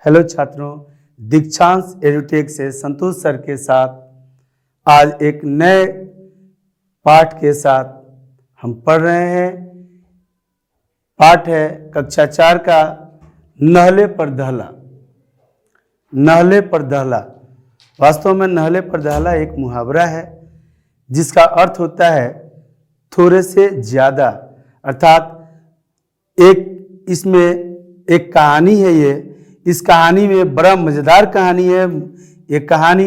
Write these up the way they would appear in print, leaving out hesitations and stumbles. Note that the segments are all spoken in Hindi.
हेलो छात्रों, दीक्षांश एडुटेक से संतोष सर के साथ आज एक नए पाठ के साथ हम पढ़ रहे हैं। पाठ है कक्षा 4 का नहले पर दहला। नहले पर दहला, वास्तव में नहले पर दहला एक मुहावरा है जिसका अर्थ होता है थोड़े से ज़्यादा, अर्थात इसमें एक कहानी है। इस कहानी में बड़ा मज़ेदार कहानी है। ये कहानी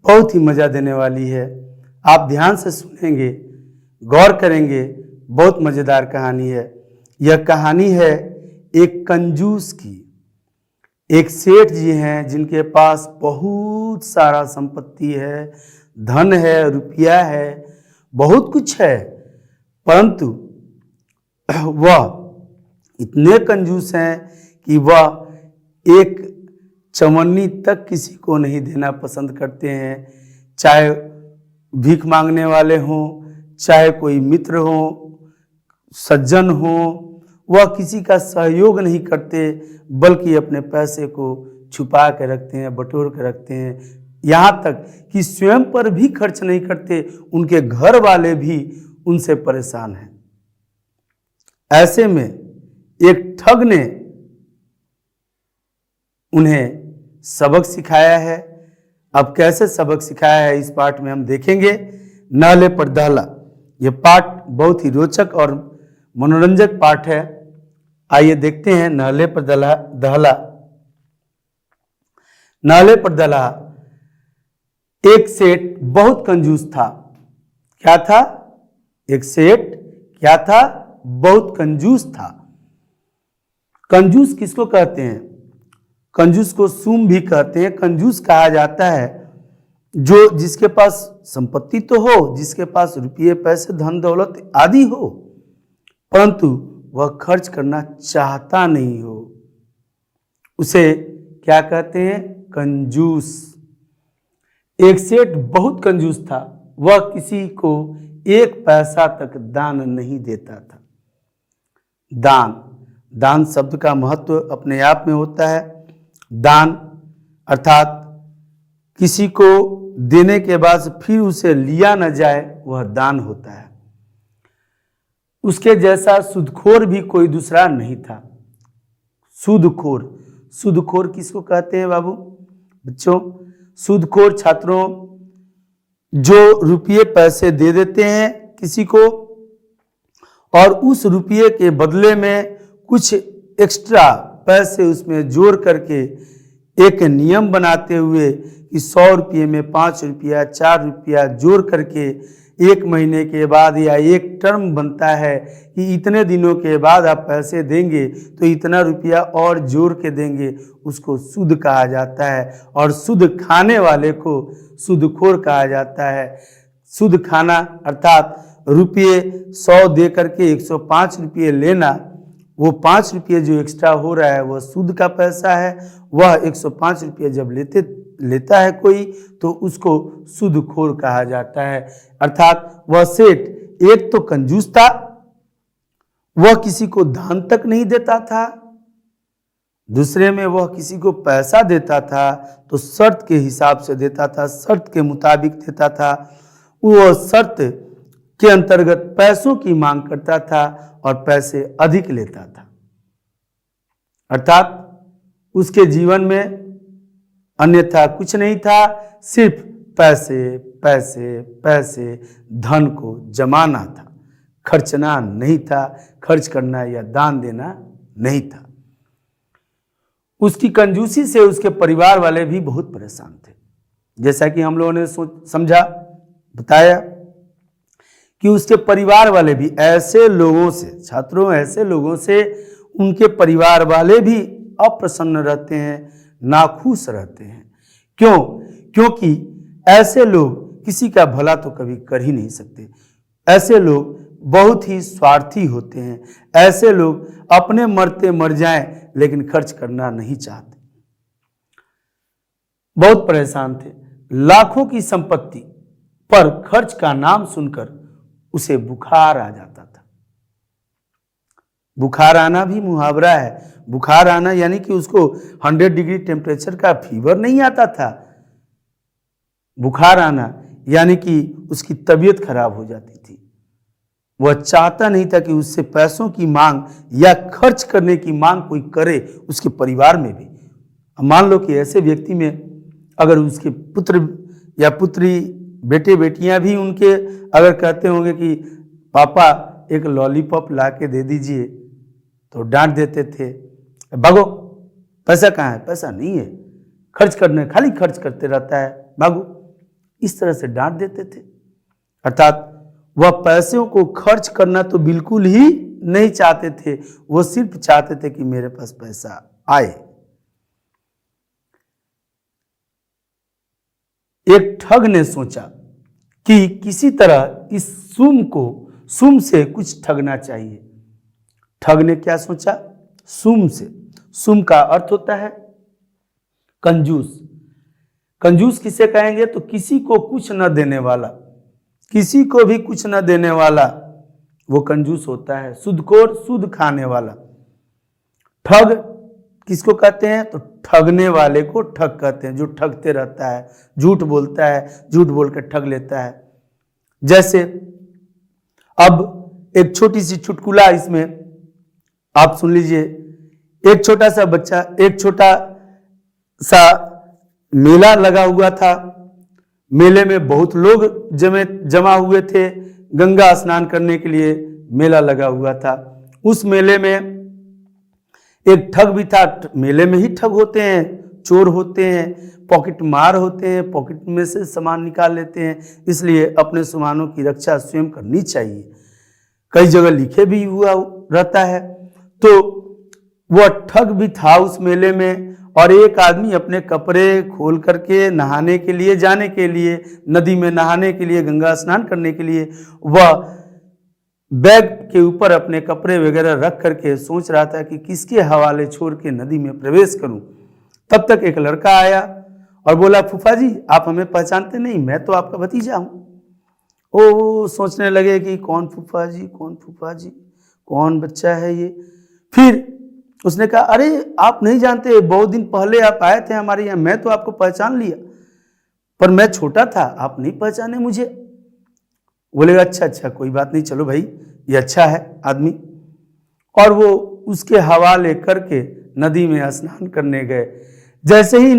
बहुत ही मज़ा देने वाली है। आप ध्यान से सुनेंगे, गौर करेंगे, बहुत मज़ेदार कहानी है। यह कहानी है एक कंजूस की। एक सेठ जी हैं जिनके पास बहुत सारा संपत्ति है, धन है, रुपया है, बहुत कुछ है, परंतु वह इतने कंजूस हैं कि वह एक चवन्नी तक किसी को नहीं देना पसंद करते हैं। चाहे भीख मांगने वाले हों, चाहे कोई मित्र हो, सज्जन हो, वह किसी का सहयोग नहीं करते, बल्कि अपने पैसे को छुपा के रखते हैं, बटोर के रखते हैं। यहाँ तक कि स्वयं पर भी खर्च नहीं करते, उनके घर वाले भी उनसे परेशान हैं। ऐसे में एक ठग ने उन्हें सबक सिखाया है। अब कैसे सबक सिखाया है इस पाठ में हम देखेंगे। नहले पर दहला, यह पाठ बहुत ही रोचक और मनोरंजक पाठ है। आइए देखते हैं नहले पर दहला। नहले पर दहला, एक सेठ बहुत कंजूस था। क्या था? एक सेठ क्या था? बहुत कंजूस था। कंजूस किसको कहते हैं? कंजूस को सूम भी कहते हैं। कंजूस कहा जाता है जिसके पास संपत्ति तो हो, जिसके पास रुपये, पैसे, धन दौलत आदि हो, परंतु वह खर्च करना चाहता नहीं हो, उसे क्या कहते हैं? कंजूस। एक सेठ बहुत कंजूस था। वह किसी को एक पैसा तक दान नहीं देता था। दान शब्द का महत्व अपने आप में होता है। दान अर्थात किसी को देने के बाद फिर उसे लिया न जाए, वह दान होता है। उसके जैसा सूदखोर भी कोई दूसरा नहीं था। सूदखोर किसको कहते हैं बाबू? बच्चों, सूदखोर छात्रों जो रुपये पैसे दे देते हैं किसी को और उस रुपये के बदले में कुछ एक्स्ट्रा पैसे उसमें जोड़ करके एक नियम बनाते हुए कि 100 रुपये में 5 रुपया, 4 रुपया जोड़ करके एक महीने के बाद या एक टर्म बनता है कि इतने दिनों के बाद आप पैसे देंगे तो इतना रुपया और जोड़ के देंगे, उसको सूद कहा जाता है। और सूद खाने वाले को सूदखोर कहा जाता है। सूद खाना अर्थात रुपये 100 दे करके 105 रुपये लेना, वो 5 रुपये जो एक्स्ट्रा हो रहा है वह सूद का पैसा है। वह 105 रुपये जब लेता है कोई तो उसको सूदखोर कहा जाता है। अर्थात वह सेठ एक तो कंजूस था, वह किसी को दान तक नहीं देता था, दूसरे में वह किसी को पैसा देता था तो शर्त के हिसाब से देता था, शर्त के मुताबिक देता था। वह शर्त के अंतर्गत पैसों की मांग करता था और पैसे अधिक लेता था। अर्थात उसके जीवन में अन्यथा कुछ नहीं था, सिर्फ पैसे पैसे पैसे, धन को जमाना था, खर्चना नहीं था, खर्च करना या दान देना नहीं था। उसकी कंजूसी से उसके परिवार वाले भी बहुत परेशान थे। जैसा कि हम लोगों ने समझा, बताया कि उसके परिवार वाले भी ऐसे लोगों से, छात्रों ऐसे लोगों से उनके परिवार वाले भी अप्रसन्न रहते हैं, नाखुश रहते हैं। क्यों? क्योंकि ऐसे लोग किसी का भला तो कभी कर ही नहीं सकते। ऐसे लोग बहुत ही स्वार्थी होते हैं। ऐसे लोग अपने मरते मर जाएं लेकिन खर्च करना नहीं चाहते। बहुत परेशान थे। लाखों की संपत्ति पर खर्च का नाम सुनकर उसे बुखार आ जाता था। बुखार आना भी मुहावरा है। बुखार आना यानी कि उसको 100 डिग्री टेम्परेचर का फीवर नहीं आता था। बुखार आना यानी कि उसकी तबीयत खराब हो जाती थी। वह चाहता नहीं था कि उससे पैसों की मांग या खर्च करने की मांग कोई करे उसके परिवार में भी। मान लो कि ऐसे व्यक्ति में अगर उसके पुत्र या पुत्री, बेटे बेटियां भी उनके अगर कहते होंगे कि पापा एक लॉलीपॉप ला के दे दीजिए, तो डांट देते थे, भागो, पैसा कहाँ है, पैसा नहीं है, खर्च करने, खाली खर्च करते रहता है, भागो, इस तरह से डांट देते थे। अर्थात वह पैसों को खर्च करना तो बिल्कुल ही नहीं चाहते थे, वो सिर्फ चाहते थे कि मेरे पास पैसा आए। एक ठग ने सोचा कि किसी तरह इस सुम से कुछ ठगना चाहिए। ठग ने क्या सोचा? सुम से। सुम का अर्थ होता है कंजूस। कंजूस किसे कहेंगे? तो किसी को कुछ न देने वाला, किसी को भी कुछ न देने वाला वो कंजूस होता है। सुदखोर, सुद खाने वाला। ठग किसको कहते हैं? तो ठगने वाले को ठग कहते हैं, जो ठगते रहता है, झूठ बोलता है, झूठ बोलकर ठग लेता है। जैसे अब एक छोटी सी चुटकुला इसमें आप सुन लीजिए। एक छोटा सा बच्चा, एक छोटा सा मेला लगा हुआ था। मेले में बहुत लोग जमा हुए थे, गंगा स्नान करने के लिए मेला लगा हुआ था। उस मेले में एक ठग भी था। मेले में ही ठग होते हैं, चोर होते हैं, पॉकेट मार होते हैं, पॉकेट में से सामान निकाल लेते हैं, इसलिए अपने सामानों की रक्षा स्वयं करनी चाहिए। कई जगह लिखे भी हुआ रहता है। तो वह ठग भी था उस मेले में, और एक आदमी अपने कपड़े खोल करके नहाने के लिए, जाने के लिए, नदी में नहाने के लिए, गंगा स्नान करने के लिए, वह बैग के ऊपर अपने कपड़े वगैरह रख करके सोच रहा था कि किसके हवाले छोड़ के नदी में प्रवेश करूं। तब तक एक लड़का आया और बोला, फूफा जी आप हमें पहचानते नहीं, मैं तो आपका भतीजा हूं। ओ सोचने लगे कि कौन फूफा जी, कौन फूफा जी, कौन बच्चा है ये। फिर उसने कहा, अरे आप नहीं जानते, बहुत दिन पहले आप आए थे हमारे यहाँ, मैं तो आपको पहचान लिया, पर मैं छोटा था, आप नहीं पहचाने मुझे। बोलेगा अच्छा कोई बात नहीं, चलो भाई ये अच्छा है आदमी। और वो उसके हवाले करके नदी में स्नान करने गए। जैसे ही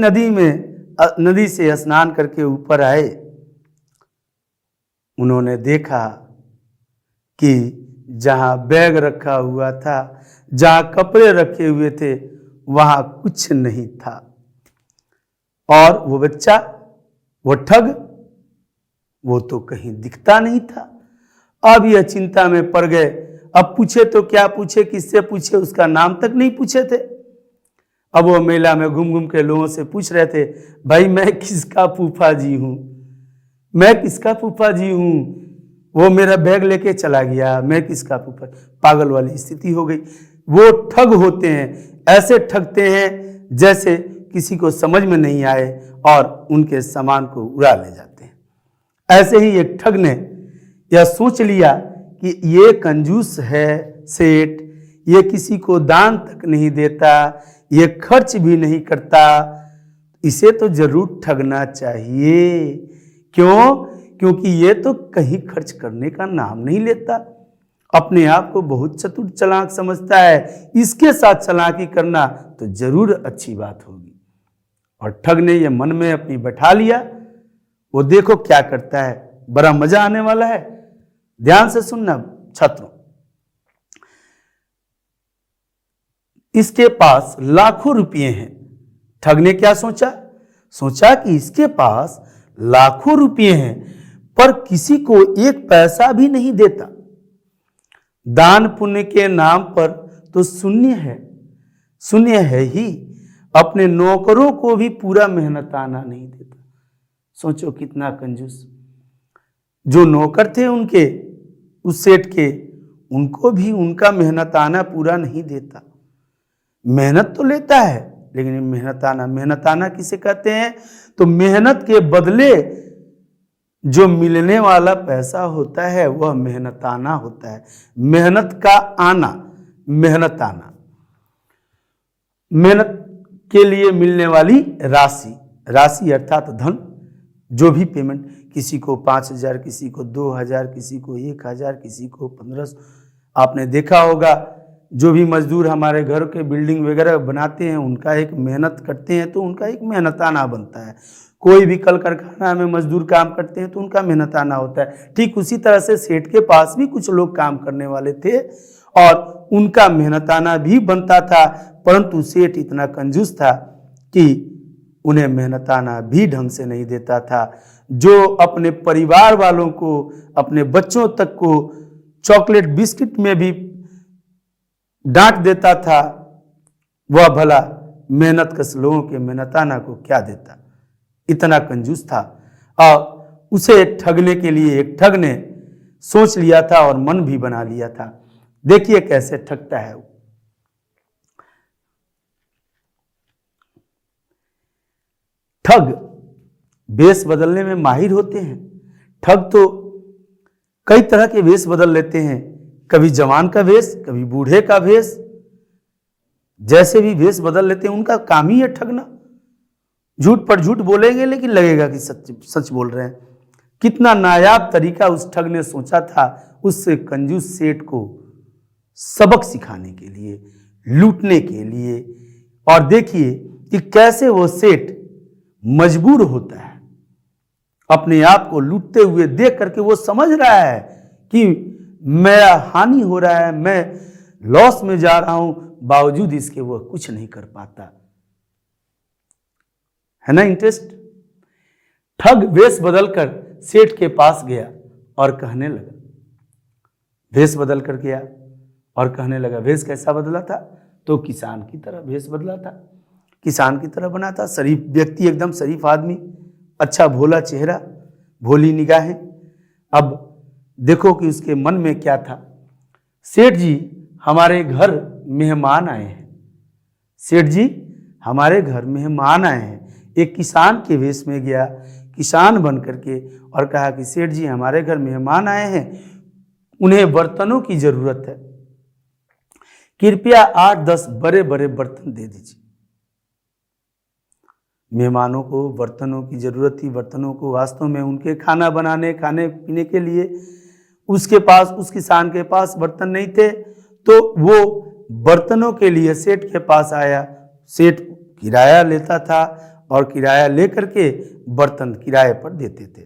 नदी से स्नान करके ऊपर आए, उन्होंने देखा कि जहां बैग रखा हुआ था, जहां कपड़े रखे हुए थे, वहां कुछ नहीं था। और वो बच्चा, वो ठग, वो तो कहीं दिखता नहीं था। अब यह चिंता में पड़ गए। अब पूछे तो क्या पूछे, किससे पूछे, उसका नाम तक नहीं पूछे थे। अब वो मेला में घूम घूम के लोगों से पूछ रहे थे, भाई मैं किसका फूफा जी हूं, मैं किसका फूफा जी हूं, वो मेरा बैग लेके चला गया, मैं किसका फूफा। पागल वाली स्थिति हो गई। वो ठग होते हैं, ऐसे ठगते हैं जैसे किसी को समझ में नहीं आए और उनके सामान को उड़ा ले जाते हैं। ऐसे ही एक ठग ने यह सोच लिया कि ये कंजूस है सेठ, ये किसी को दान तक नहीं देता, ये खर्च भी नहीं करता, इसे तो जरूर ठगना चाहिए। क्यों? क्योंकि ये तो कहीं खर्च करने का नाम नहीं लेता, अपने आप को बहुत चतुर चालाक समझता है, इसके साथ चालाकी करना तो जरूर अच्छी बात होगी। और ठग ने यह मन में अपनी बैठा लिया। वो देखो क्या करता है, बड़ा मजा आने वाला है। ध्यान से सुनना छात्रों। इसके पास लाखों रुपए हैं। ठग ने क्या सोचा? सोचा कि इसके पास लाखों रुपए हैं, पर किसी को एक पैसा भी नहीं देता। दान पुण्य के नाम पर तो शून्य है ही। अपने नौकरों को भी पूरा मेहनताना नहीं देता। सोचो कितना कंजूस। जो नौकर थे उनके, उस सेठ के, उनको भी उनका मेहनताना पूरा नहीं देता। मेहनत तो लेता है, लेकिन मेहनताना किसे कहते हैं? तो मेहनत के बदले जो मिलने वाला पैसा होता है वह मेहनताना होता है। मेहनत का आना, मेहनताना, मेहनत के लिए मिलने वाली राशि, राशि अर्थात धन, जो भी पेमेंट, किसी को 5,000, किसी को 2,000, किसी को 1,000, किसी को 1500। आपने देखा होगा जो भी मजदूर हमारे घर के बिल्डिंग वगैरह बनाते हैं, उनका एक मेहनत करते हैं तो उनका एक मेहनताना बनता है। कोई भी कल कारखाना में मजदूर काम करते हैं तो उनका मेहनताना होता है। ठीक उसी तरह से सेठ के पास भी कुछ लोग काम करने वाले थे और उनका मेहनताना भी बनता था, परंतु सेठ इतना कंजूस था कि उन्हें मेहनताना भी ढंग से नहीं देता था। जो अपने परिवार वालों को, अपने बच्चों तक को चॉकलेट बिस्किट में भी डांट देता था, वह भला मेहनत कश लोगों के मेहनताना को क्या देता। इतना कंजूस था। और उसे ठगने के लिए एक ठग ने सोच लिया था और मन भी बना लिया था। देखिए कैसे ठगता है वो। ठग वेश बदलने में माहिर होते हैं। ठग तो कई तरह के वेश बदल लेते हैं, कभी जवान का वेश, कभी बूढ़े का वेश, जैसे भी वेश बदल लेते हैं उनका काम ही है ठगना। झूठ पर झूठ बोलेंगे लेकिन लगेगा कि सच सच बोल रहे हैं। कितना नायाब तरीका उस ठग ने सोचा था उससे कंजूस सेठ को सबक सिखाने के लिए, लूटने के लिए। और देखिए कि कैसे वो सेठ मजबूर होता है। अपने आप को लूटते हुए देख करके वो समझ रहा है कि मेरा हानि हो रहा है, मैं लॉस में जा रहा हूं, बावजूद इसके वो कुछ नहीं कर पाता है ना। इंटरेस्ट। ठग वेश बदलकर सेठ के पास गया और कहने लगा, वेश बदल कर गया और कहने लगा। वेश कैसा बदला था? तो किसान की तरह वेश बदला था, किसान की तरह बना था। शरीफ व्यक्ति, एकदम शरीफ आदमी, अच्छा भोला चेहरा, भोली निगाहें। अब देखो कि उसके मन में क्या था। सेठ जी हमारे घर मेहमान आए हैं, सेठ जी हमारे घर मेहमान आए हैं। एक किसान के वेश में गया, किसान बन करके, और कहा कि सेठ जी हमारे घर मेहमान आए हैं, उन्हें बर्तनों की जरूरत है, कृपया 8-10 बड़े बड़े बर्तन दे दीजिए। मेहमानों को बर्तनों की जरूरत थी। बर्तनों को वास्तव में उनके खाना बनाने, खाने पीने के लिए उसके पास, उस किसान के पास बर्तन नहीं थे, तो वो बर्तनों के लिए सेठ के पास आया। सेठ किराया लेता था और किराया लेकर के बर्तन किराए पर देते थे।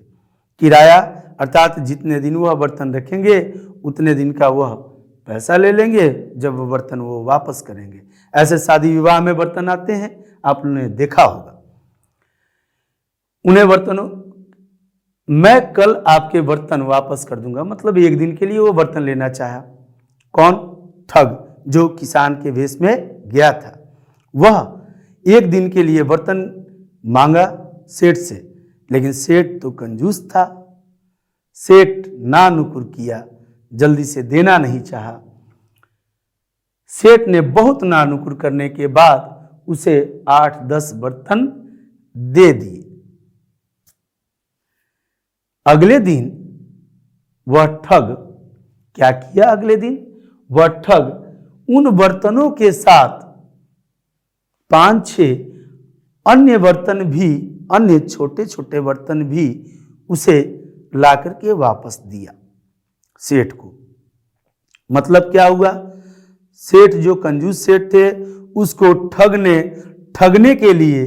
किराया अर्थात जितने दिन वह बर्तन रखेंगे उतने दिन का वह पैसा ले लेंगे, जब वो बर्तन वो वापस करेंगे। ऐसे शादी विवाह में बर्तन आते हैं, आप लोगों ने देखा होगा। उन्हें बर्तनों, मैं कल आपके बर्तन वापस कर दूंगा, मतलब एक दिन के लिए वो बर्तन लेना चाहा। कौन? ठग, जो किसान के वेश में गया था। वह एक दिन के लिए बर्तन मांगा सेठ से, लेकिन सेठ तो कंजूस था। सेठ ना नुकुर किया, जल्दी से देना नहीं चाहा। सेठ ने बहुत ना नुकुर करने के बाद उसे 8-10 बर्तन दे दिए। अगले दिन वह ठग क्या किया? अगले दिन वह ठग उन बर्तनों के साथ 5-6 अन्य बर्तन भी, अन्य छोटे छोटे बर्तन भी उसे ला करके वापस दिया सेठ को। मतलब क्या हुआ? सेठ जो कंजूस सेठ थे, उसको ठग ने ठगने के लिए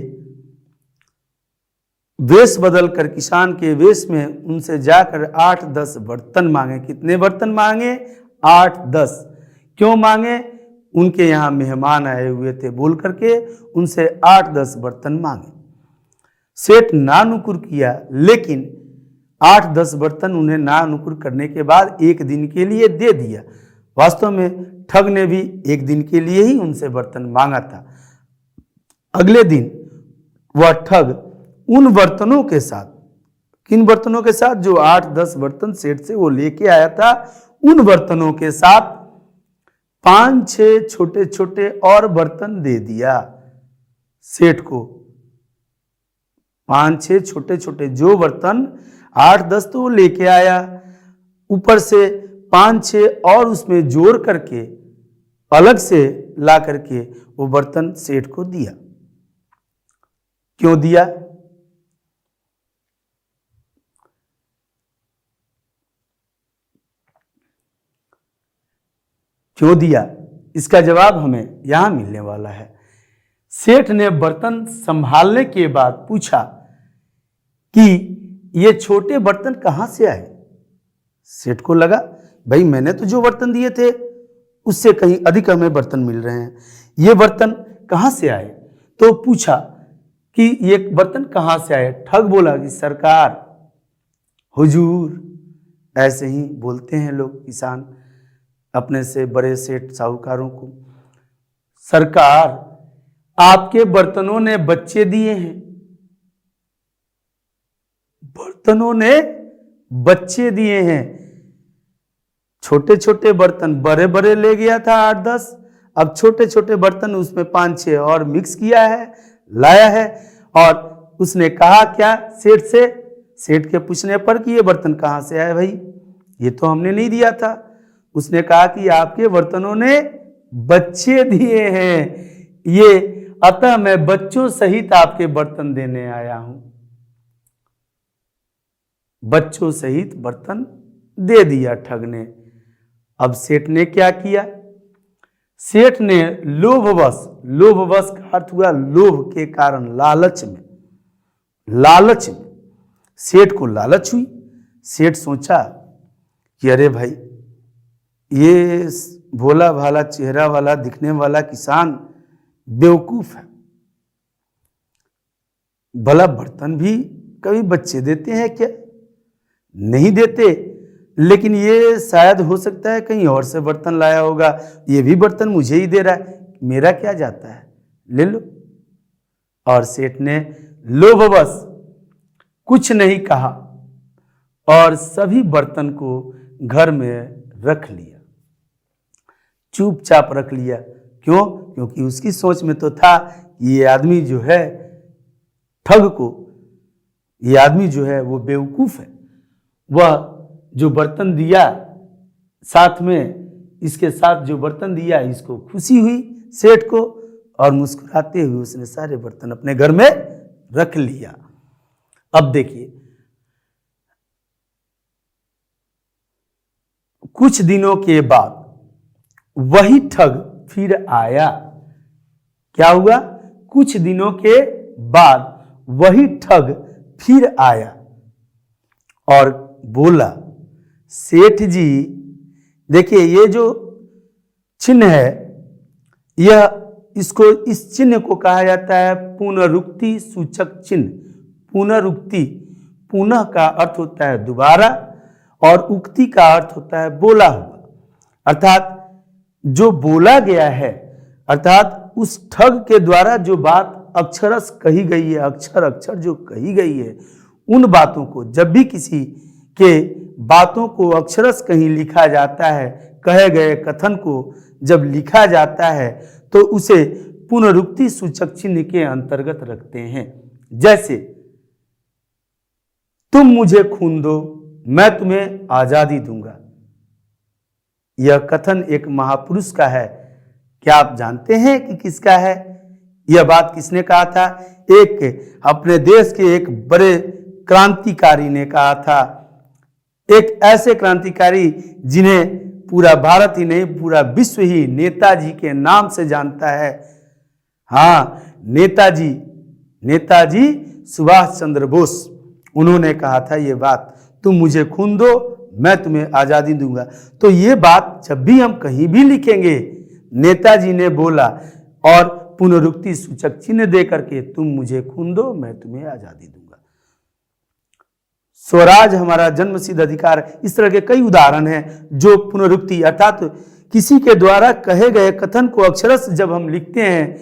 वेश बदलकर किसान के वेश में उनसे जाकर 8-10 बर्तन मांगे। कितने बर्तन मांगे? 8-10। क्यों मांगे? उनके यहाँ मेहमान आए हुए थे बोल करके उनसे 8-10 बर्तन मांगे। सेठ ना नुकुर किया, लेकिन 8-10 बर्तन उन्हें ना नुकुर करने के बाद एक दिन के लिए दे दिया। वास्तव में ठग ने भी एक दिन के लिए ही उनसे बर्तन मांगा था। अगले दिन वह ठग उन बर्तनों के साथ, किन बर्तनों के साथ? जो 8-10 बर्तन सेठ से वो लेके आया था, उन बर्तनों के साथ 5-6 छोटे छोटे और बर्तन दे दिया सेठ को। 5-6 छोटे छोटे, जो बर्तन 8-10 तो वो लेके आया, ऊपर से 5-6 और उसमें जोड़ करके अलग से ला करके वो बर्तन सेठ को दिया। क्यों दिया? क्यों दिया, इसका जवाब हमें यहां मिलने वाला है। सेठ ने बर्तन संभालने के बाद पूछा कि ये छोटे बर्तन कहां से आए। सेठ को लगा भाई मैंने तो जो बर्तन दिए थे उससे कहीं अधिक हमें बर्तन मिल रहे हैं, ये बर्तन कहां से आए। तो पूछा कि ये बर्तन कहां से आए। ठग बोला कि सरकार, हुजूर, ऐसे ही बोलते हैं लोग किसान अपने से बड़े सेठ साहूकारों को, सरकार आपके बर्तनों ने बच्चे दिए हैं, बर्तनों ने बच्चे दिए हैं। छोटे छोटे बर्तन बड़े बड़े ले गया था 8-10, अब छोटे छोटे बर्तन उसमें 5-6 और मिक्स किया है, लाया है। और उसने कहा क्या सेठ से, सेठ के पूछने पर कि ये बर्तन कहां से आए भाई, ये तो हमने नहीं दिया था। उसने कहा कि आपके बर्तनों ने बच्चे दिए हैं, ये अतः मैं बच्चों सहित आपके बर्तन देने आया हूं। बच्चों सहित बर्तन दे दिया ठग ने। अब सेठ ने क्या किया, सेठ ने लोभवश, लोभवश का अर्थ हुआ लोभ के कारण, लालच में, लालच में सेठ को लालच हुई। सेठ सोचा कि अरे भाई ये भोला भाला चेहरा वाला दिखने वाला किसान बेवकूफ है, भला बर्तन भी कभी बच्चे देते हैं क्या? नहीं देते, लेकिन ये शायद हो सकता है कहीं और से बर्तन लाया होगा, ये भी बर्तन मुझे ही दे रहा है, मेरा क्या जाता है, ले लो। और सेठ ने लोभवश कुछ नहीं कहा और सभी बर्तन को घर में रख लिया, चुपचाप रख लिया। क्यों? क्योंकि उसकी सोच में तो था ये आदमी जो है ठग को, ये आदमी जो है वो बेवकूफ है, वह जो बर्तन दिया साथ में, इसके साथ जो बर्तन दिया इसको खुशी हुई सेठ को, और मुस्कुराते हुए उसने सारे बर्तन अपने घर में रख लिया। अब देखिए कुछ दिनों के बाद वही ठग फिर आया। क्या हुआ? कुछ दिनों के बाद वही ठग फिर आया और बोला, सेठ जी देखिए ये जो चिन्ह है, यह इसको, इस चिन्ह को कहा जाता है पुनरुक्ति सूचक चिन्ह। पुनरुक्ति, पुनः का अर्थ होता है दोबारा और उक्ति का अर्थ होता है बोला हुआ, अर्थात जो बोला गया है, अर्थात उस ठग के द्वारा जो बात अक्षरश कही गई है, अक्षर अक्षर जो कही गई है, उन बातों को, जब भी किसी के बातों को अक्षरश कहीं लिखा जाता है, कहे गए कथन को जब लिखा जाता है तो उसे पुनरुक्ति सूचक चिन्ह के अंतर्गत रखते हैं। जैसे तुम मुझे खून दो मैं तुम्हें आजादी दूंगा, यह कथन एक महापुरुष का है। क्या आप जानते हैं कि किसका है? यह बात किसने कहा था? एक अपने देश के एक बड़े क्रांतिकारी ने कहा था, एक ऐसे क्रांतिकारी जिन्हें पूरा भारत ही नहीं पूरा विश्व ही नेताजी के नाम से जानता है। हाँ, नेताजी, नेताजी सुभाष चंद्र बोस, उन्होंने कहा था ये बात, तुम मुझे खून दो मैं तुम्हें आजादी दूंगा। तो ये बात जब भी हम कहीं भी लिखेंगे, नेताजी ने बोला, और पुनरुक्ति सूचक चिन्ह दे करके तुम मुझे खून दो मैं तुम्हें आजादी दूंगा। स्वराज हमारा जन्मसिद्ध अधिकार है। इस तरह के कई उदाहरण हैं जो पुनरुक्ति, अर्थात किसी के द्वारा कहे गए कथन को अक्षरश जब हम लिखते हैं,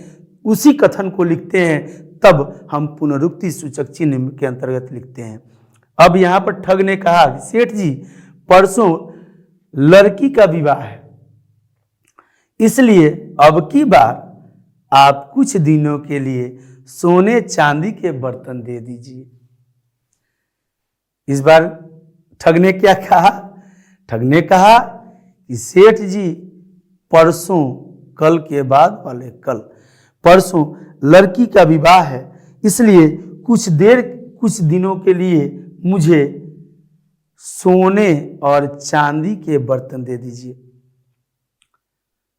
उसी कथन को लिखते हैं, तब हम पुनरुक्ति सूचक चिन्ह के अंतर्गत लिखते हैं। अब यहां पर ठग ने कहा, सेठ जी परसों लड़की का विवाह है, इसलिए अब की बार आप कुछ दिनों के लिए सोने चांदी के बर्तन दे दीजिए। इस बार ठग ने क्या कहा? ठग ने कहा कि सेठ जी परसों कल के बाद वाले कल, परसों लड़की का विवाह है, इसलिए कुछ दिनों के लिए मुझे सोने और चांदी के बर्तन दे दीजिए।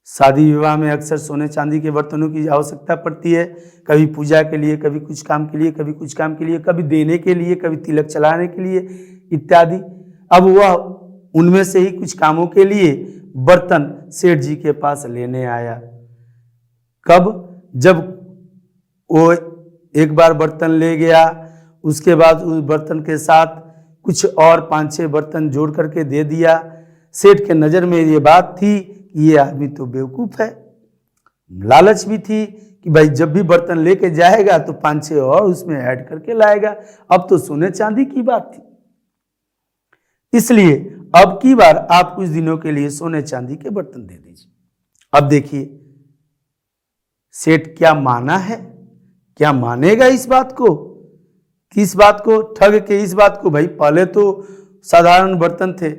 शादी विवाह में अक्सर सोने चांदी के बर्तनों की आवश्यकता पड़ती है, कभी पूजा के लिए, कभी कुछ काम के लिए, कभी कुछ काम के लिए, कभी देने के लिए, कभी तिलक चलाने के लिए इत्यादि। अब वह उनमें से ही कुछ कामों के लिए बर्तन सेठ जी के पास लेने आया। कब? जब वो एक बार बर्तन ले गया, उसके बाद उस बर्तन के साथ कुछ और 5-6 बर्तन जोड़ करके दे दिया। सेठ के नज़र में ये बात थी कि ये आदमी तो बेवकूफ़ है। लालच भी थी कि भाई जब भी बर्तन लेके जाएगा तो 5-6 और उसमें ऐड करके लाएगा। अब तो सोने चांदी की बात थी, इसलिए अब की बार आप कुछ दिनों के लिए सोने चांदी के बर्तन दे दीजिए। अब देखिए सेठ क्या माना है, क्या मानेगा इस बात को? किस बात को? ठग के इस बात को। भाई पहले तो साधारण बर्तन थे,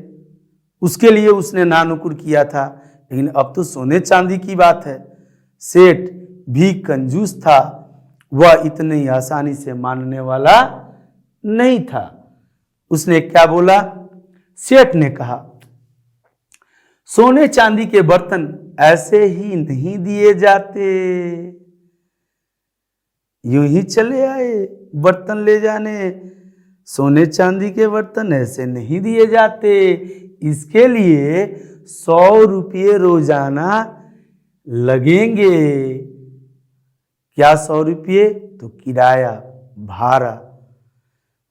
उसके लिए उसने नानुकुर किया था, लेकिन अब तो सोने चांदी की बात है। सेठ भी कंजूस था, वह इतनी आसानी से मानने वाला नहीं था। उसने क्या बोला? सेठ ने कहा, सोने चांदी के बर्तन ऐसे ही नहीं दिए जाते। यूं ही चले आए बर्तन ले जाने। सोने चांदी के बर्तन ऐसे नहीं दिए जाते, इसके लिए 100 रुपये रोजाना लगेंगे। क्या 100 रुपये? तो किराया, भाड़ा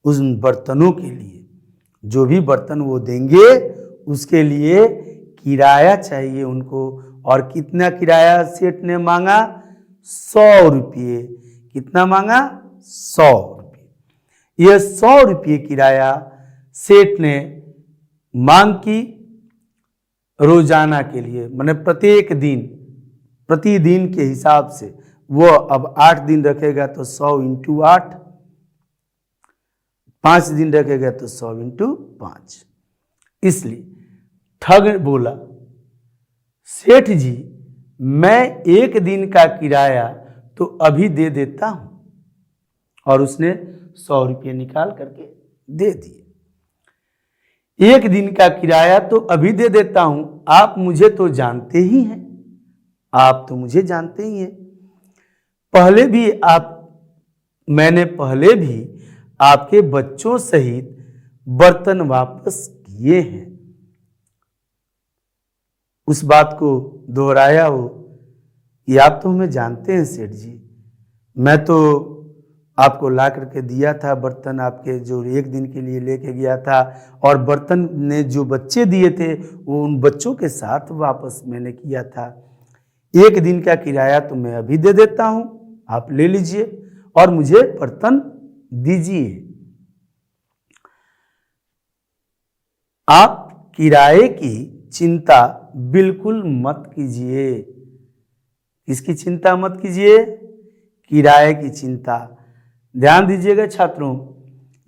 उन बर्तनों के लिए। जो भी बर्तन वो देंगे उसके लिए किराया चाहिए उनको। और कितना किराया सेठ ने मांगा? 100 रुपये। कितना मांगा? 100 रुपये। यह 100 रुपये किराया सेठ ने मांग की रोजाना के लिए, माने प्रत्येक दिन, प्रतिदिन के हिसाब से। वो अब 8 दिन रखेगा तो 100 × 8, 5 दिन रखेगा तो 100 × 5। इसलिए ठग बोला, सेठ जी मैं 1 दिन का किराया तो अभी दे देता हूं। और उसने 100 रुपये निकाल करके दे दिए। 1 दिन का किराया तो अभी दे देता हूं, आप मुझे तो जानते ही हैं, आप तो मुझे जानते ही हैं। मैंने पहले भी आपके बच्चों सहित बर्तन वापस किए हैं। उस बात को दोहराया वो कि आप तो हमें जानते हैं सेठ जी, मैं तो आपको ला करके दिया था बर्तन, आपके जो 1 दिन के लिए लेके गया था, और बर्तन ने जो बच्चे दिए थे वो उन बच्चों के साथ वापस मैंने किया था। 1 दिन का किराया तो मैं अभी दे देता हूं, आप ले लीजिए और मुझे बर्तन दीजिए। आप किराए की चिंता बिल्कुल मत कीजिए। किसकी चिंता मत कीजिए? किराए की चिंता। ध्यान दीजिएगा छात्रों,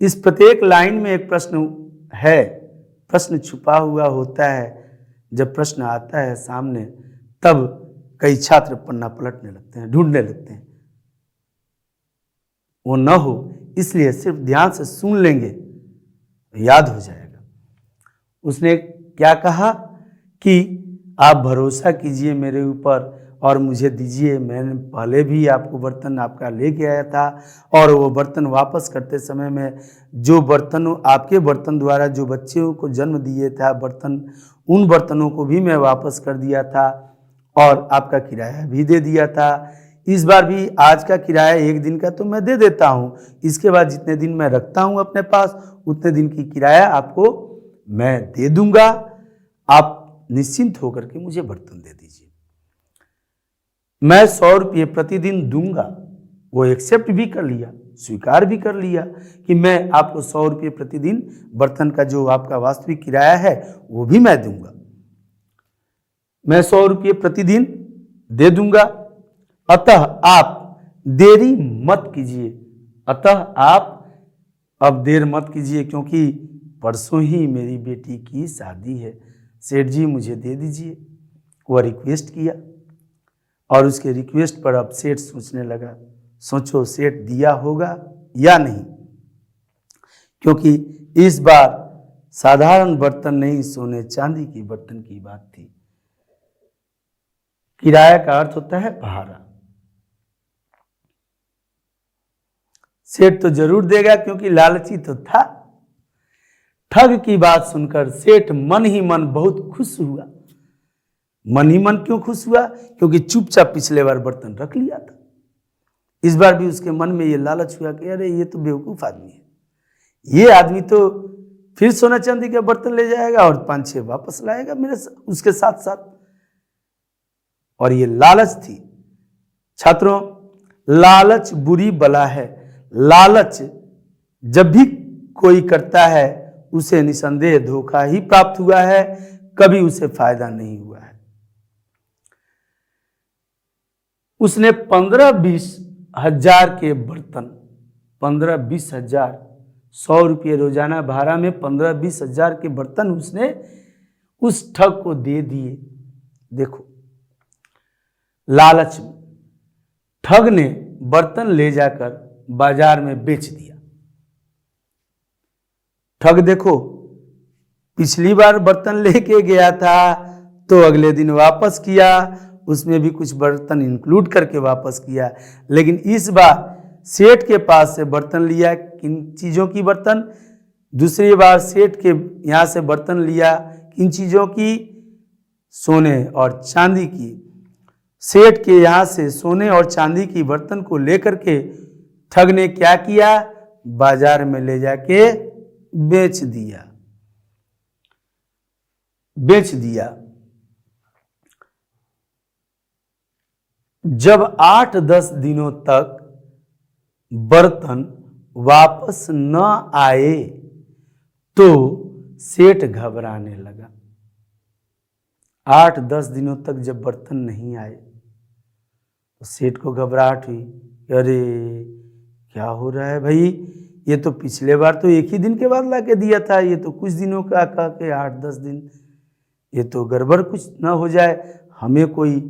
इस प्रत्येक लाइन में एक प्रश्न है, प्रश्न छुपा हुआ होता है। जब प्रश्न आता है सामने तब कई छात्र पन्ना पलटने लगते हैं, ढूंढने लगते हैं। वो न हो इसलिए सिर्फ ध्यान से सुन लेंगे, याद हो जाएगा। उसने क्या कहा कि आप भरोसा कीजिए मेरे ऊपर और मुझे दीजिए। मैंने पहले भी आपको बर्तन आपका लेके आया था, और वो बर्तन वापस करते समय में जो बर्तन आपके बर्तन द्वारा जो बच्चों को जन्म दिए था बर्तन, उन बर्तनों को भी मैं वापस कर दिया था और आपका किराया भी दे दिया था। इस बार भी आज का किराया 1 दिन का तो मैं दे देता हूँ, इसके बाद जितने दिन मैं रखता हूँ अपने पास उतने दिन की किराया आपको मैं दे दूंगा। आप निश्चिंत होकर के मुझे बर्तन दे दीजिए। मैं 100 रुपये प्रतिदिन दूंगा। वो एक्सेप्ट भी कर लिया, स्वीकार भी कर लिया कि मैं आपको 100 रुपये प्रतिदिन बर्तन का जो आपका वास्तविक किराया है वो भी मैं दूंगा। मैं 100 रुपये प्रतिदिन दे दूंगा, अतः आप देरी मत कीजिए। अतः आप अब देर मत कीजिए, क्योंकि परसों ही मेरी बेटी की शादी है। सेठ जी मुझे दे दीजिए। वह रिक्वेस्ट किया। और उसके रिक्वेस्ट पर अब सेठ सोचने लगा, सोचो सेठ दिया होगा या नहीं, क्योंकि इस बार साधारण बर्तन नहीं, सोने चांदी की बर्तन की बात थी। किराया का अर्थ होता है भाड़ा। सेठ तो जरूर देगा क्योंकि लालची तो था। ठग की बात सुनकर सेठ मन ही मन बहुत खुश हुआ। मन ही मन क्यों खुश हुआ? क्योंकि चुपचाप पिछले बार बर्तन रख लिया था। इस बार भी उसके मन में ये लालच हुआ कि अरे ये तो बेवकूफ आदमी है, ये आदमी तो फिर सोना चांदी का बर्तन ले जाएगा और 5-6 वापस लाएगा मेरे उसके साथ साथ। और ये लालच थी। छात्रों, लालच बुरी बला है। लालच जब भी कोई करता है उसे निसंदेह धोखा ही प्राप्त हुआ है, कभी उसे फायदा नहीं हुआ है। उसने 15-20 हजार के बर्तन, 15-20 हजार, 100 रुपये रोजाना भाड़ा में 15-20 हजार के बर्तन उसने उस ठग को दे दिए। देखो लालच में ठग ने बर्तन ले जाकर बाजार में बेच दिया। ठग देखो पिछली बार बर्तन लेके गया था तो अगले दिन वापस किया, उसमें भी कुछ बर्तन इंक्लूड करके वापस किया, लेकिन इस बार सेठ के पास से बर्तन लिया। किन चीज़ों की बर्तन? दूसरी बार सेठ के यहाँ से बर्तन लिया, किन चीज़ों की? सोने और चांदी की। सेठ के यहाँ से सोने और चांदी की बर्तन को लेकर के ठग ने क्या किया? बाजार में ले जाके बेच दिया। जब 8-10 दिनों तक बर्तन वापस न आए तो सेठ घबराने लगा। 8-10 दिनों तक जब बर्तन नहीं आए तो सेठ को घबराहट हुई, अरे क्या हो रहा है भाई, ये तो पिछले बार तो एक ही दिन के बाद ला के दिया था, ये तो कुछ दिनों का कह के 8-10 दिन, ये तो गड़बड़ कुछ न हो जाए, हमें कोई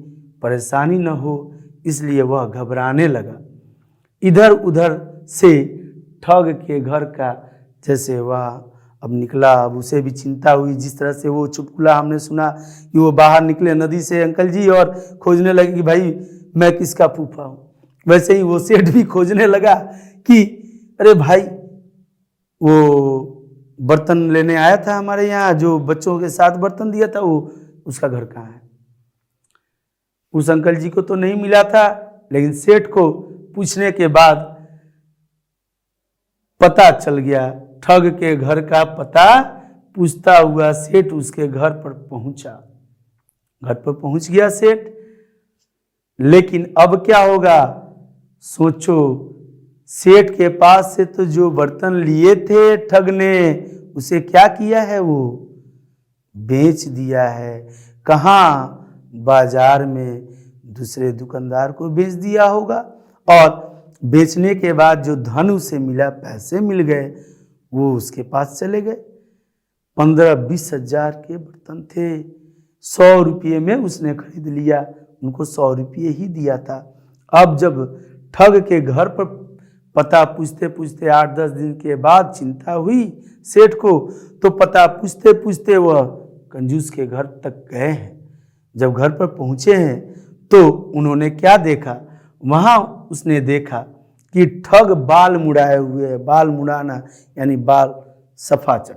परेशानी न हो, इसलिए वह घबराने लगा। इधर उधर से ठग के घर का जैसे वह अब निकला, अब उसे भी चिंता हुई। जिस तरह से वो चुटकुला हमने सुना कि वो बाहर निकले नदी से अंकल जी और खोजने लगे कि भाई मैं किसका फूफा हूँ, वैसे ही वो सेठ भी खोजने लगा कि अरे भाई वो बर्तन लेने आया था हमारे यहाँ, जो बच्चों के साथ बर्तन दिया था, वो उसका घर कहाँ है? उस अंकल जी को तो नहीं मिला था, लेकिन सेठ को पूछने के बाद पता चल गया। ठग के घर का पता पूछता हुआ सेठ उसके घर पर पहुंचा। घर पर पहुंच गया सेठ, लेकिन अब क्या होगा सोचो। सेठ के पास से तो जो बर्तन लिए थे ठग ने, उसे क्या किया है? वो बेच दिया है। कहाँ? बाजार में दूसरे दुकानदार को बेच दिया होगा, और बेचने के बाद जो धन उसे मिला, पैसे मिल गए, वो उसके पास चले गए। 15-20 हजार के बर्तन थे, 100 रुपये में उसने खरीद लिया, उनको 100 रुपये ही दिया था। अब जब ठग के घर पर पता पूछते पूछते 8-10 दिन के बाद चिंता हुई सेठ को, तो पता पूछते पूछते वह कंजूस के घर तक गए हैं। जब घर पर पहुंचे हैं तो उन्होंने क्या देखा? वहां उसने देखा कि ठग बाल मुड़ाए हुए है। बाल मुड़ाना यानी बाल सफाचट,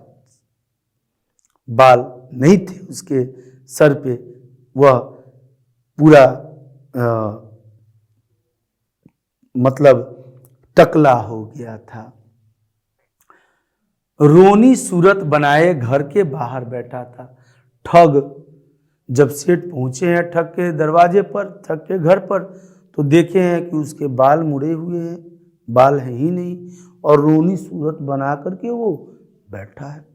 बाल नहीं थे उसके सर पे, वह पूरा मतलब टकला हो गया था। रोनी सूरत बनाए घर के बाहर बैठा था। ठग जब सेठ पहुंचे हैं ठग के दरवाजे पर, ठग के घर पर, तो देखे हैं कि उसके बाल मुड़े हुए हैं, बाल है ही नहीं, और रोनी सूरत बना करके वो बैठा है।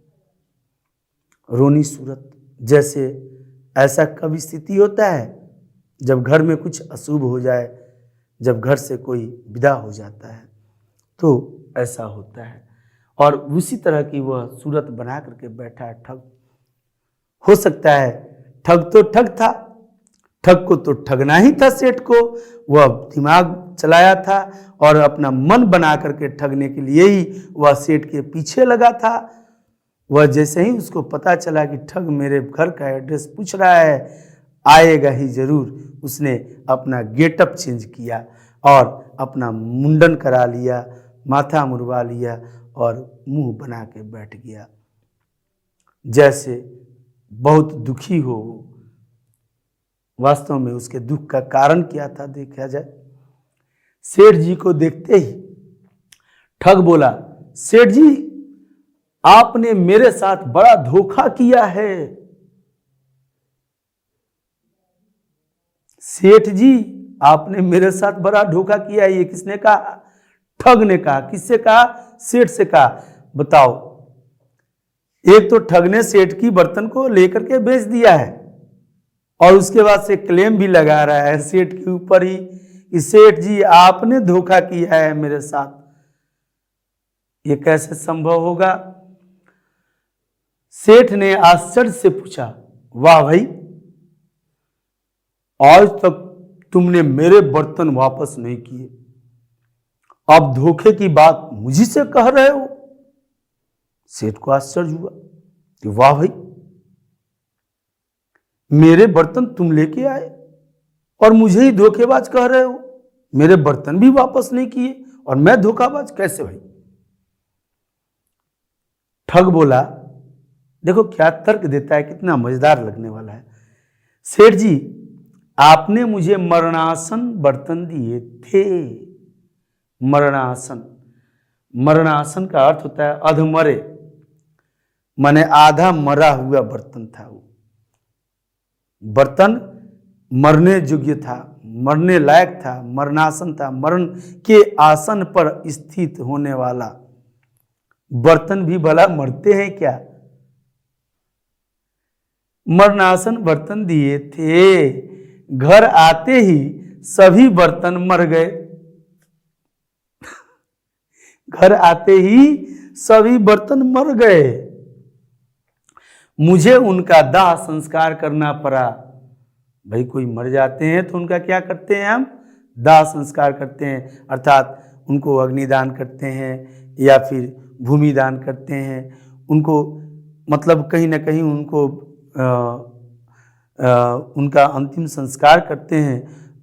रोनी सूरत, जैसे ऐसा कभी स्थिति होता है जब घर में कुछ अशुभ हो जाए, जब घर से कोई विदा हो जाता है तो ऐसा होता है, और उसी तरह की वह सूरत बना करके बैठा है ठग। हो सकता है ठग तो ठग था, ठग को तो ठगना ही था सेठ को, वह दिमाग चलाया था और अपना मन बना करके ठगने के लिए ही वह सेठ के पीछे लगा था। वह जैसे ही उसको पता चला कि ठग मेरे घर का एड्रेस पूछ रहा है, आएगा ही जरूर, उसने अपना गेटअप चेंज किया और अपना मुंडन करा लिया, माथा मुड़वा लिया और मुंह बना के बैठ गया, जैसे बहुत दुखी हो। वास्तव में उसके दुख का कारण क्या था देखा जाए। सेठ जी को देखते ही ठग बोला, सेठ जी आपने मेरे साथ बड़ा धोखा किया है। सेठ जी आपने मेरे साथ बड़ा धोखा किया है। ये किसने कहा? ठग ने कहा। किससे कहा? सेठ से कहा। बताओ, एक तो ठग ने सेठ की बर्तन को लेकर के बेच दिया है और उसके बाद से क्लेम भी लगा रहा है सेठ के ऊपर ही कि सेठ जी आपने धोखा किया है मेरे साथ। ये कैसे संभव होगा? सेठ ने आश्चर्य से पूछा, वाह भाई, आज तक तुमने मेरे बर्तन वापस नहीं किए, अब धोखे की बात मुझी से कह रहे हो? सेठ को आश्चर्य हुआ कि वाह भाई, मेरे बर्तन तुम लेके आए और मुझे ही धोखेबाज कह रहे हो, मेरे बर्तन भी वापस नहीं किए और मैं धोखाबाज कैसे भाई? ठग बोला, देखो क्या तर्क देता है, कितना मजेदार लगने वाला है। सेठ जी आपने मुझे मरणासन बर्तन दिए थे। मरणासन, मरणासन का अर्थ होता है अधमरे, माने आधा मरा हुआ बर्तन था। वो बर्तन मरने योग्य था, मरने लायक था, मरणासन था, मरण के आसन पर स्थित होने वाला। बर्तन भी भला मरते हैं क्या? मरणासन बर्तन दिए थे, घर आते ही सभी बर्तन मर गए। घर आते ही सभी बर्तन मर गए। मुझे उनका दाह संस्कार करना पड़ा। भाई कोई मर जाते हैं तो उनका क्या करते हैं? हम दाह संस्कार करते हैं, अर्थात उनको अग्निदान करते हैं या फिर भूमि दान करते हैं। उनको मतलब कहीं ना कहीं उनको उनका अंतिम संस्कार करते हैं।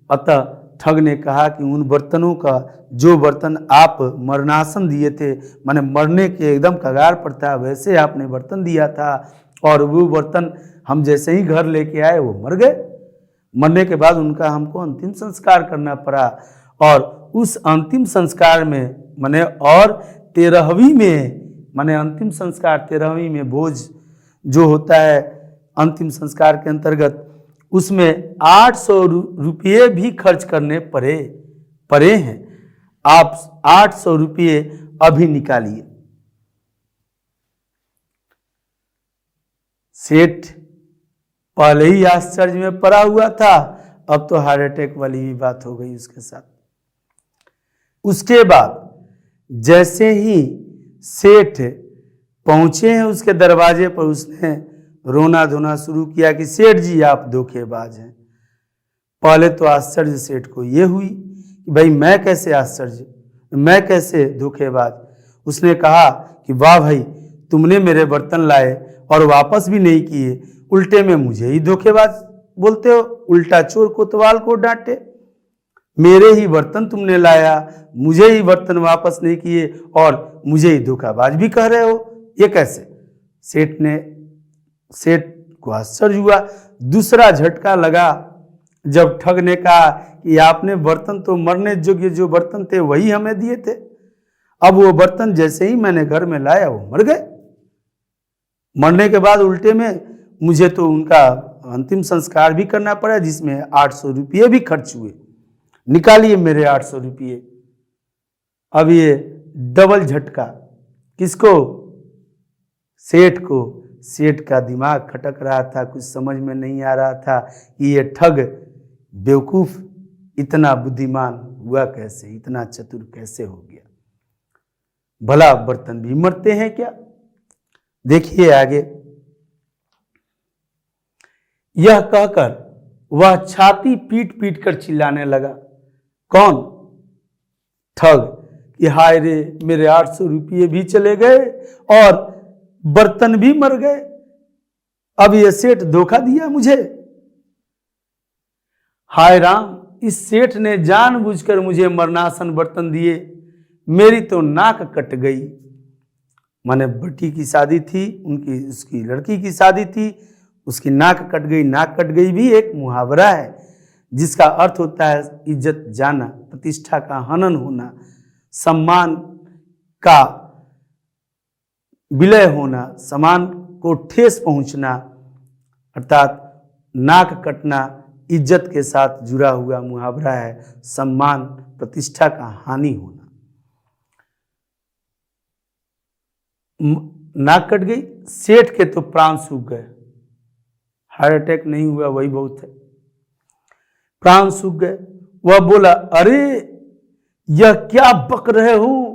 अतः ठग ने कहा कि उन बर्तनों का, जो बर्तन आप मरणासन दिए थे, माने मरने के एकदम कगार पर था, वैसे आपने बर्तन दिया था और वो बर्तन हम जैसे ही घर लेके आए वो मर गए। मरने के बाद उनका हमको अंतिम संस्कार करना पड़ा और उस अंतिम संस्कार में माने और 13वीं में, माने अंतिम संस्कार 13वीं में भोज जो होता है अंतिम संस्कार के अंतर्गत, उसमें 800 रुपये भी खर्च करने पड़े हैं। आप 800 रुपये अभी निकालिए। सेठ पहले ही आश्चर्य में पड़ा हुआ था, अब तो हार्ट अटैक वाली भी बात हो गई उसके साथ। उसके बाद जैसे ही सेठ पहुंचे हैं उसके दरवाजे पर, उसने रोना धोना शुरू किया कि सेठ जी आप धोखेबाज हैं। पहले तो आश्चर्य सेठ को ये हुई कि भाई मैं कैसे आश्चर्य, मैं कैसे धोखेबाज। उसने कहा कि वाह भाई, तुमने मेरे बर्तन लाए और वापस भी नहीं किए, उल्टे में मुझे ही धोखेबाज बोलते हो, उल्टा चोर कोतवाल को डांटे। मेरे ही बर्तन तुमने लाया, मुझे ही बर्तन वापस नहीं किए और मुझे ही धोखाबाज भी कह रहे हो, ये कैसे? सेठ को आश्चर्य हुआ। दूसरा झटका लगा जब ठग ने कहा कि आपने बर्तन तो मरने योग्य जो बर्तन थे वही हमें दिए थे, अब वो बर्तन जैसे ही मैंने घर में लाया वो मर गए। मरने के बाद उल्टे में मुझे तो उनका अंतिम संस्कार भी करना पड़ा, जिसमें 800 रुपये भी खर्च हुए। निकालिए मेरे 800 रुपये। अब ये डबल झटका किसको? सेठ को। सेठ का दिमाग खटक रहा था, कुछ समझ में नहीं आ रहा था कि ये ठग बेवकूफ इतना बुद्धिमान हुआ कैसे, इतना चतुर कैसे हो गया। भला बर्तन भी मरते हैं क्या? देखिए आगे। यह कहकर वह छाती पीट पीट कर चिल्लाने लगा। कौन? ठग। कि हाय रे, मेरे 800 रुपये भी चले गए और बर्तन भी मर गए, अब यह सेठ धोखा दिया मुझे। हाय राम, इस सेठ ने जानबूझकर मुझे मरणासन बर्तन दिए, मेरी तो नाक कट गई। माने बेटी की शादी थी, उसकी लड़की की शादी थी, उसकी नाक कट गई। नाक कट गई भी एक मुहावरा है जिसका अर्थ होता है इज्जत जाना, प्रतिष्ठा का हनन होना, सम्मान का विलय होना, सम्मान को ठेस पहुंचना, अर्थात नाक कटना इज्जत के साथ जुड़ा हुआ मुहावरा है। सम्मान, प्रतिष्ठा का हानि होना। नाक कट गई, सेठ के तो प्राण सूख गए। हार्ट अटैक नहीं हुआ वही बहुत है, प्राण सूख गए। वह बोला, अरे यह क्या बक रहे हो,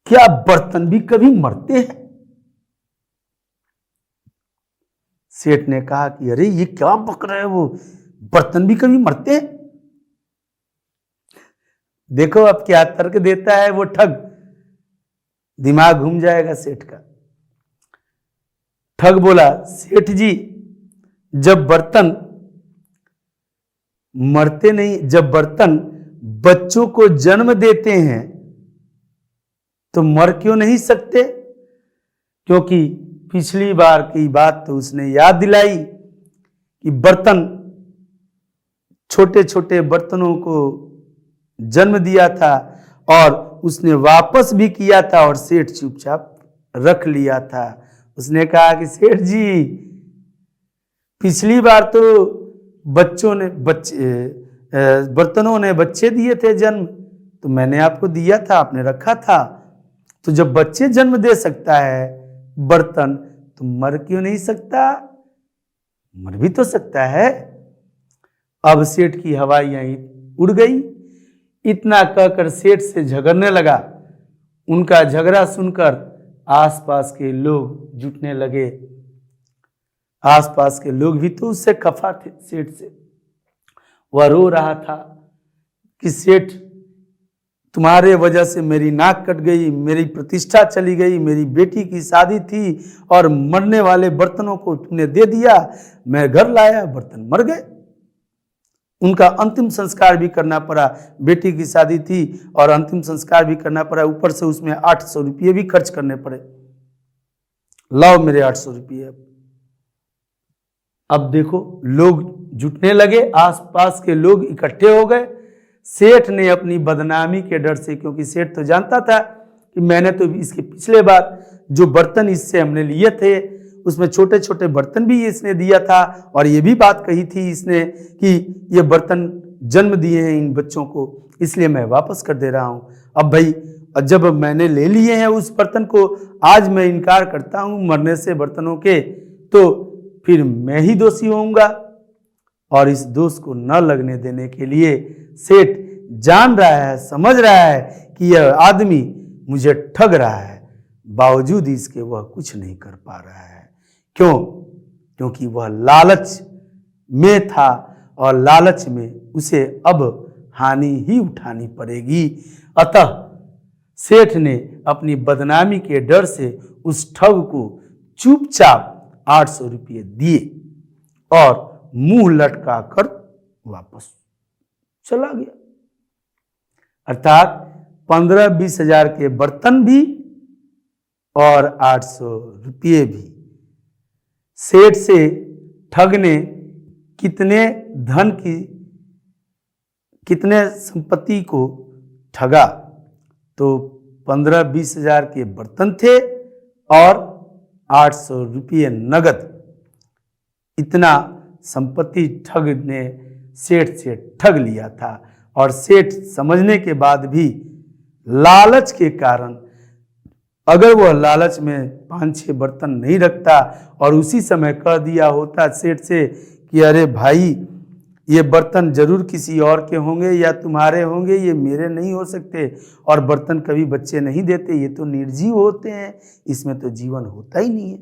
क्या बर्तन भी कभी मरते हैं? सेठ ने कहा कि अरे ये क्या बक रहे हो, बर्तन भी कभी मरते हैं? देखो अब क्या तर्क देता है वो ठग, दिमाग घूम जाएगा सेठ का। ठग बोला, सेठ जी जब बर्तन मरते नहीं, जब बर्तन बच्चों को जन्म देते हैं तो मर क्यों नहीं सकते? क्योंकि पिछली बार की बात तो उसने याद दिलाई कि बर्तन, छोटे छोटे बर्तनों को जन्म दिया था और उसने वापस भी किया था और सेठ चुपचाप रख लिया था। उसने कहा कि सेठ जी पिछली बार तो बर्तनों ने बच्चे दिए थे जन्म, तो मैंने आपको दिया था, आपने रखा था। तो जब बच्चे जन्म दे सकता है बर्तन, तो मर क्यों नहीं सकता? मर भी तो सकता है। अब सेठ की हवाइयां उड़ गई। इतना कहकर सेठ से झगड़ने लगा। उनका झगड़ा सुनकर आसपास के लोग जुटने लगे। आसपास के लोग भी तो उससे खफा थे सेठ से। वह रो रहा था कि सेठ तुम्हारे वजह से मेरी नाक कट गई, मेरी प्रतिष्ठा चली गई, मेरी बेटी की शादी थी और मरने वाले बर्तनों को तुमने दे दिया। मैं घर लाया, बर्तन मर गए। उनका अंतिम संस्कार भी करना पड़ा, बेटी की शादी थी और अंतिम संस्कार भी करना पड़ा, ऊपर से उसमें 800 रुपये भी खर्च करने पड़े। लाओ मेरे 800 रुपये। अब देखो लोग जुटने लगे, आसपास के लोग इकट्ठे हो गए। सेठ ने अपनी बदनामी के डर से, क्योंकि सेठ तो जानता था कि मैंने तो इसके पिछले बार जो बर्तन इससे हमने लिए थे उसमें छोटे छोटे बर्तन भी इसने दिया था और ये भी बात कही थी इसने कि ये बर्तन जन्म दिए हैं इन बच्चों को, इसलिए मैं वापस कर दे रहा हूँ। अब भाई जब मैंने ले लिए हैं उस बर्तन को, आज मैं इनकार करता हूँ मरने से बर्तनों के, तो फिर मैं ही दोषी होऊंगा। और इस दोष को न लगने देने के लिए सेठ जान रहा है, समझ रहा है कि यह आदमी मुझे ठग रहा है, बावजूद इसके वह कुछ नहीं कर पा रहा है। क्यों? क्योंकि वह लालच में था और लालच में उसे अब हानि ही उठानी पड़ेगी। अतः सेठ ने अपनी बदनामी के डर से उस ठग को चुपचाप 800 रुपये दिए और मुंह लटका कर वापस चला गया। अर्थात 15-20 हजार के बर्तन भी और 800 रुपये भी। सेठ से ठग ने कितने धन की, कितने संपत्ति को ठगा? तो 15-20 हजार के बर्तन थे और 800 रुपये नगद। इतना संपत्ति ठग ने सेठ से ठग लिया था और सेठ समझने के बाद भी लालच के कारण, अगर वह लालच में 5-6 बर्तन नहीं रखता और उसी समय कह दिया होता सेठ से कि अरे भाई ये बर्तन जरूर किसी और के होंगे या तुम्हारे होंगे, ये मेरे नहीं हो सकते, और बर्तन कभी बच्चे नहीं देते, ये तो निर्जीव होते हैं, इसमें तो जीवन होता ही नहीं है,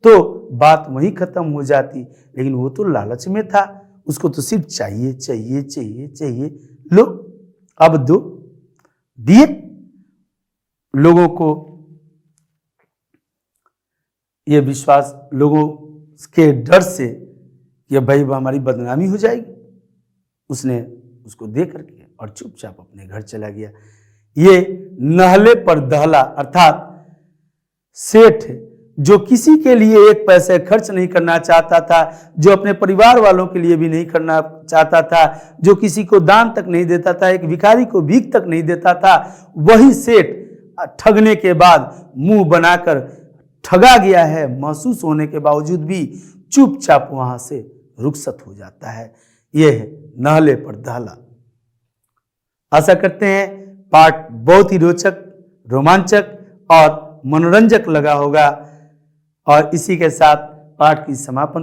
तो बात वहीं खत्म हो जाती। लेकिन वो तो लालच में था, उसको तो सिर्फ चाहिए चाहिए चाहिए चाहिए। लो अब दो, दिए। लोगों को ये विश्वास, लोगों के डर से कि भाई हमारी बदनामी हो जाएगी, उसने उसको दे करके और चुपचाप अपने घर चला गया। ये नहले पर दहला अर्थात सेठ जो किसी के लिए एक पैसे खर्च नहीं करना चाहता था, जो अपने परिवार वालों के लिए भी नहीं करना चाहता था, जो किसी को दान तक नहीं देता था, एक भिखारी को भीख तक नहीं देता था, वही सेठ ठगने के बाद मुंह बनाकर ठगा गया है महसूस होने के बावजूद भी चुपचाप वहां से रुखसत हो जाता है। यह है नहले पर दहला। आशा करते हैं पाठ बहुत ही रोचक, रोमांचक और मनोरंजक लगा होगा और इसी के साथ पाठ की समापन